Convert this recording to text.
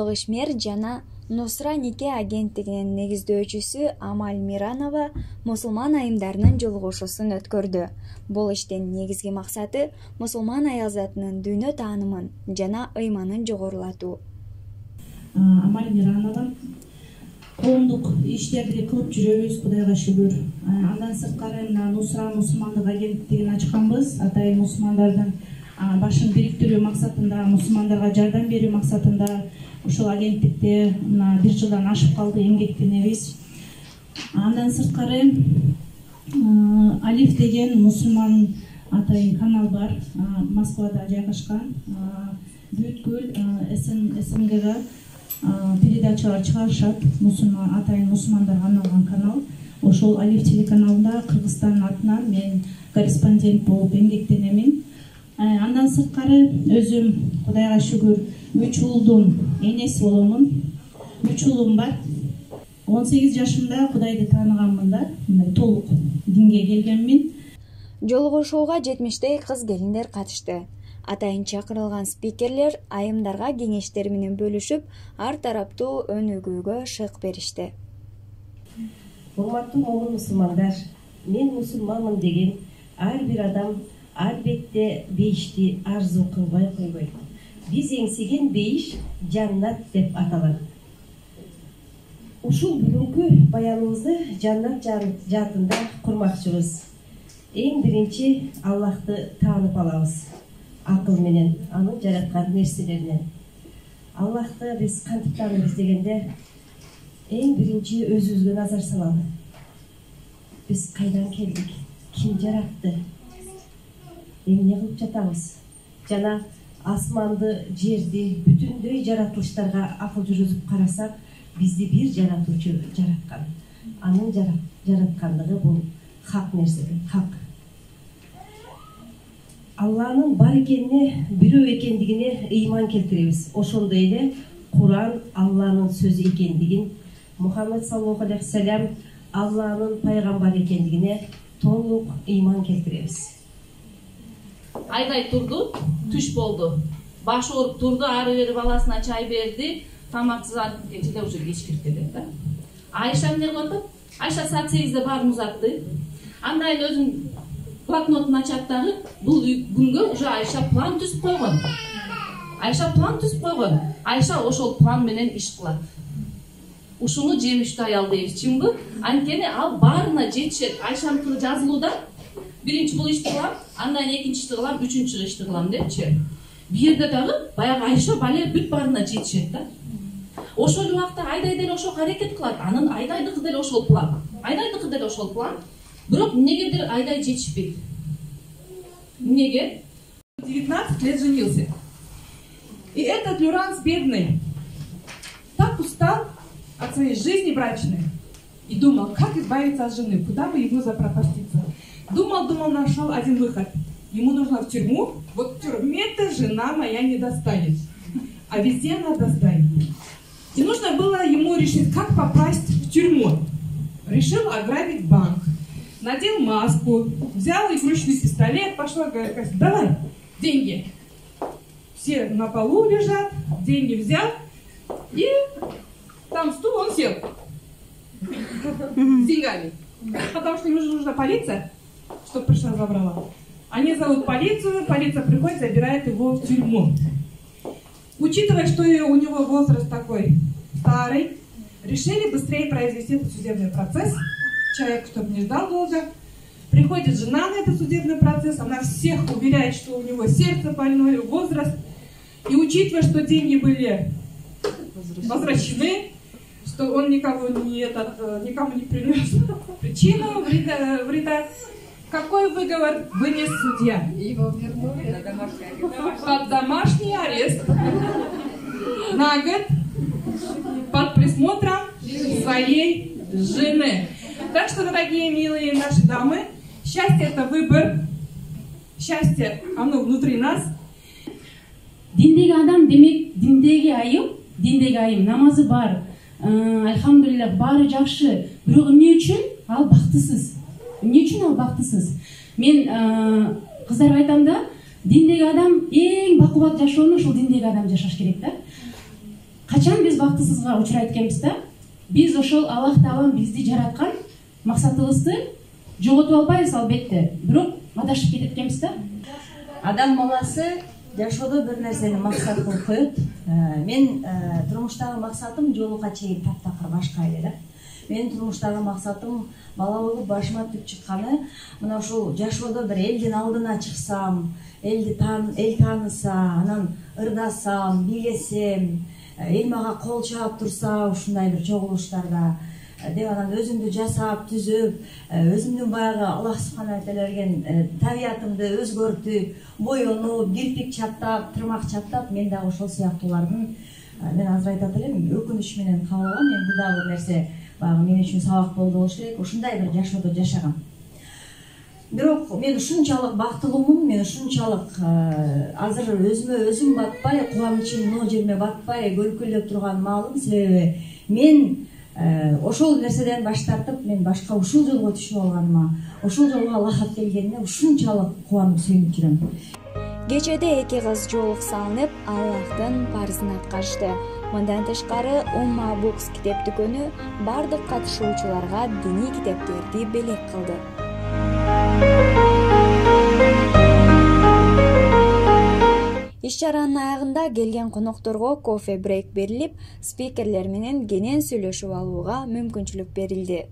коомдук ишмер жана Нусра Нике агенттигинин негиздөөчүсү Амаль Миранова мусулман айымдарынын жолугушуусун өткөрдү. Бул иштин негизги максаты мусулман аял затынын дүйнө таанымын жана ыйманын жогорулатуу. Амаль Миранова коомдук иштерди кылып жүрөбүз, Кудайга шүгүр. Андан сырткары Нусра мусулмандык агенттигин ачканбыз. Атайын мусулмандардын башын бириктирүү максатында, мусулмандарга жардам берүү максатында ушул агенттикте бир жылдан ашып калды, эмгектенебиз. Андан сырткары Алиф деген мусулман атайын канал бар, Москвада жайгашкан. Бүткүл СНГга передачалар чыгарышат, атайын мусулмандарга арналган канал. Ошол Алиф телеканалында Кыргызстандын атынан мен корреспондент болуп эмгектенемин. Андан сырткары өзүм Кудайга шүгүр 3 уулдун энеси боломун. 3 уулум бар. 18 жашымда Кудайды тааныганмын да, мындай толук динге келгенмин. Жолугушууга 70дей кыз келиндер катышты. Атайын чакырылган спикерлер айымдарга кеңештер менен бөлүшүп, ар тараптуу өнүгүүгө шык беришти. Урматтуу момун мусулмандар, мен мусулманмын деген ар бир адам албетте бейишти арзу кылбай койбойт. Биз эңсеген бейиш жаннат деп аталат. Ушул бүгүнкү баяныбызды жаннат жаатында курмакчыбыз. Эң биринчи Аллахты таанып алабыз. Акыл менен, анын жараткан нерселеринен. Аллахты биз кантип тааныбыз дегенде, эң биринчи өзүбүзгө назар салалы. Биз кайдан келдик? Ким жаратты? Эмне кылып жатабыз? Жана асманды, жерди, бүтүндөй жаратылыштарга акыл жүргүзүп карасак, бизди бир жаратуучу жараткан. Анын жараткандыгы бул хак нерсе, хак. Алланын бар экенине, бирөө экендигине ыйман келтиребиз. Ошондой эле Куран Алланын сөзү экендигин, Мухаммед саллаллаху алейхи вассалам Алланын пайгамбар экендигине толук ыйман келтиребиз. Айдай турду, түш болду. Башы ооруп турду, ары бери баласына чай берди, тамаксыз антип кетти, уже кеч кирип кетет да. Айша эмне кылып атат? Айша саат 8де барын узатты. Андайын өзүн блокнотун ачат дагы, бул күнгө уже Айша план түзүп койгон. Айша ошол план менен иш кылат. Ушуну жемиштүү аял дейбиз, чынбы? Анткени ал баарына жетишет. Айшаныкы жазылууда биринчи бул ишти кылам, андан экинчисти кылам, үчүнчү ишти кылам депчи. Бул жерде дагы баягы Айша бале бүт баарына жетишет да. Ошол убакта Айдай деле ошого аракет кылат. Анын Айдайдыкы деле ошол план. Бирок эмнегедир Айдай жетишпейт. Эмнеге? 19 лет женился. И этот Люранс бедный так устал от своей жизни брачной и думал, как избавиться от жены, куда бы ему запропаститься. Думал, нашел один выход. Ему нужно в тюрьму. Вот в тюрьме-то жена моя не достанет, а везде она достанет. И нужно было ему решить, как попасть в тюрьму. Решил ограбить банк. Надел маску, взял игрушечный пистолет, пошел, говорит, давай, деньги. Все на полу лежат, деньги взял, и там стул, он сел с деньгами. Потому что ему же нужна полиция, чтобы пришла, забрала. Они зовут полицию, полиция приходит, забирает его в тюрьму. Учитывая, что у него возраст такой старый, решили быстрее произвести этот судебный процесс. Человек, чтобы не ждал долго. Приходит жена на этот судебный процесс, она всех уверяет, что у него сердце больное, возраст. И учитывая, что деньги были возвращены, что он никому не принес причину вреда, какой выговор вынес судья? Его вернули под домашний арест на год под присмотром своей жены. Так что, дорогие, милые наши дамы, счастье — это выбор. Счастье, оно внутри нас. Диндеги адам демек диндеги айым, намазы бар. Альхамдулиллах, баары жакшы. Бирок эмне үчүн ал бактысыз? Мен кыздарга айтам да, диндеги адам эң бакубат жашоону ушул диндеги адам жашаш керек да. качан биз бактысызга учурайт экенбиз да? Биз ошол Аллах Таалам бизди жараткан максатыбызды жоготуп албайбыз албетте, бирок адашып кетет экенбиз да. Адам баласы жашоодо бир нерсени максат кылып коет. Мен турмуштагы максатым жолуга чейин таптакыр башка эле да. Менин турмуштагы максатым бала болуп башыма түп чыкканы, мына ушул жашоодо бир элдин алдына чыксам, эл тааныса, анан ырдасам, бийлесем, эл мага кол чаап турса ушундай бир чогулуштарда деп анан өзүмдү жасап, түзүп, өзүмдүн баягы Аллах субхана ва тааала берген табиятымды өзгөртүп, боенуп, кирпик чаптап, тырмак чаптап, мен дагы ошол сыяктуулардын, мен азыр айтат элем, өкүнүч менен кабыл алам, мен бул дагы бир нерсе баягы мен үчүн сабак болду болуш керек, ушундай бир жашоодо жашагам. Бирок мен ушунчалык бактылуумун, мен ушунчалык азыр өзүмө өзүм батпай, кубанычым но жериме батпай, көлкүлдөп турган маалым себеби мен ошол нерседен баш тартып, мен башка ушул жолго түшүп алганыма, ошол жолго Аллах келгенине ушунчалык кубанып сүйүнүп жүрөм. Кечеде эки кыз жоолук салынып, Аллахтын парызын аткарышты. Мындан тышкары Умма Books китеп дүкөнү бардык катышуучуларга диний китептерди белек кылды. Иш-чаранын аягында келген конокторго кофе брейк берилип, спикерлер менен кенен сүйлөшүп алууга мүмкүнчүлүк берилди.